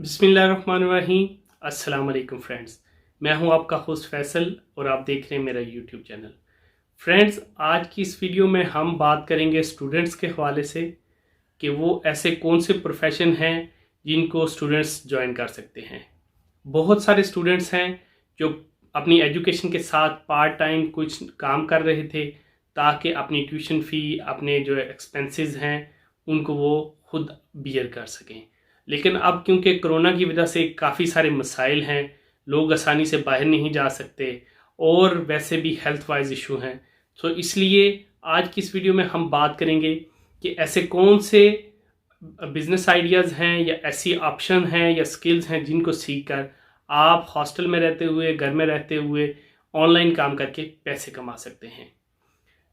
बिस्मिल्लाहिर्रहमानिर्रहीम। अस्सलाम वालेकुम फ्रेंड्स, मैं हूं आपका होस्ट फैसल और आप देख रहे हैं मेरा यूट्यूब चैनल। फ्रेंड्स, आज की इस वीडियो में हम बात करेंगे स्टूडेंट्स के हवाले से कि वो ऐसे कौन से प्रोफेशन हैं जिनको स्टूडेंट्स ज्वाइन कर सकते हैं। बहुत सारे स्टूडेंट्स हैं जो अपनी एजुकेशन के साथ पार्ट टाइम कुछ काम कर रहे थे ताकि अपनी ट्यूशन फ़ी, अपने जो एक्सपेंसेस हैं उनको वो खुद बियर कर सकें। लेकिन अब क्योंकि कोरोना की वजह से काफ़ी सारे मसाइल हैं, लोग आसानी से बाहर नहीं जा सकते और वैसे भी हेल्थ वाइज इशू हैं, तो इसलिए आज की इस वीडियो में हम बात करेंगे कि ऐसे कौन से बिजनेस आइडियाज़ हैं या ऐसी ऑप्शन हैं या स्किल्स हैं जिनको सीख कर आप हॉस्टल में रहते हुए, घर में रहते हुए ऑनलाइन काम करके पैसे कमा सकते हैं।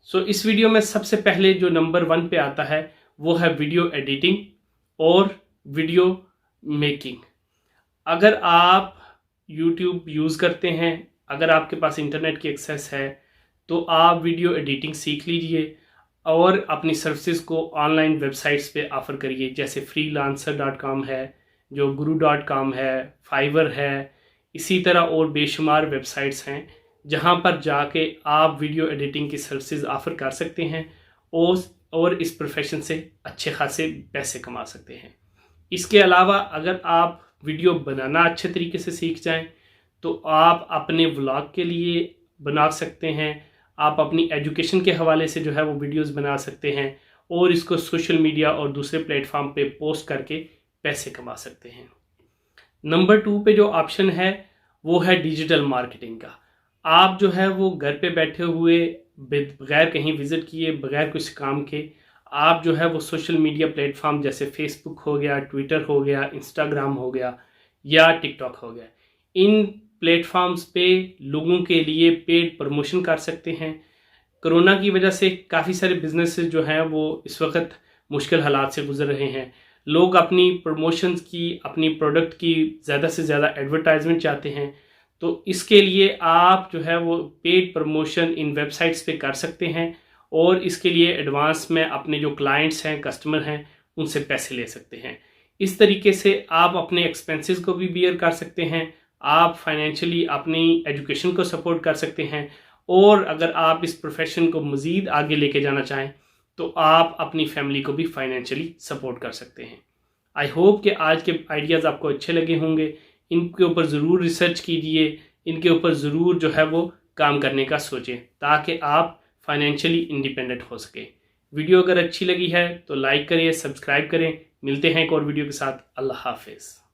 सो इस वीडियो में सबसे पहले जो नंबर 1 पे आता है वो है वीडियो एडिटिंग और वीडियो मेकिंग। अगर आप YouTube यूज़ करते हैं, अगर आपके पास इंटरनेट की एक्सेस है, तो आप वीडियो एडिटिंग सीख लीजिए और अपनी सर्विसेज को ऑनलाइन वेबसाइट्स पे ऑफ़र करिए। जैसे freelancer.com है, जो guru.com है, फाइवर है, इसी तरह और बेशुमार वेबसाइट्स हैं जहां पर जाके आप वीडियो एडिटिंग की सर्विसेज ऑफ़र कर सकते हैं और इस प्रोफेशन से अच्छे खासे पैसे कमा सकते हैं। इसके अलावा अगर आप वीडियो बनाना अच्छे तरीके से सीख जाएं तो आप अपने व्लॉग के लिए बना सकते हैं, आप अपनी एजुकेशन के हवाले से जो है वो वीडियोस बना सकते हैं और इसको सोशल मीडिया और दूसरे प्लेटफॉर्म पे पोस्ट करके पैसे कमा सकते हैं। नंबर 2 पे जो ऑप्शन है वो है डिजिटल मार्केटिंग का। आप जो है वो घर पे बैठे हुए बगैर कहीं विज़िट किए, बगैर कुछ काम के, आप जो है वो सोशल मीडिया प्लेटफॉर्म जैसे फेसबुक हो गया, ट्विटर हो गया, इंस्टाग्राम हो गया या टिकटॉक हो गया, इन प्लेटफॉर्म्स पे लोगों के लिए पेड प्रमोशन कर सकते हैं। कोरोना की वजह से काफ़ी सारे बिजनेसेस जो हैं वो इस वक्त मुश्किल हालात से गुजर रहे हैं। लोग अपनी प्रमोशंस की, अपनी प्रोडक्ट की ज़्यादा से ज़्यादा एडवर्टाइजमेंट चाहते हैं, तो इसके लिए आप जो है वो पेड प्रमोशन इन वेबसाइट्स पे कर सकते हैं और इसके लिए एडवांस में अपने जो क्लाइंट्स हैं, कस्टमर हैं, उनसे पैसे ले सकते हैं। इस तरीके से आप अपने एक्सपेंसेस को भी बियर कर सकते हैं, आप फाइनेंशियली अपनी एजुकेशन को सपोर्ट कर सकते हैं और अगर आप इस प्रोफेशन को मज़ीद आगे लेके जाना चाहें तो आप अपनी फैमिली को भी फाइनेंशियली सपोर्ट कर सकते हैं। आई होप कि आज के आइडियाज़ आपको अच्छे लगे होंगे। इनके ऊपर ज़रूर रिसर्च कीजिए, इनके ऊपर ज़रूर जो है वो काम करने का सोचें ताकि आप फाइनेंशियली इंडिपेंडेंट हो सके। वीडियो अगर अच्छी लगी है तो लाइक करें, सब्सक्राइब करें। मिलते हैं एक और वीडियो के साथ। अल्लाह हाफिज़।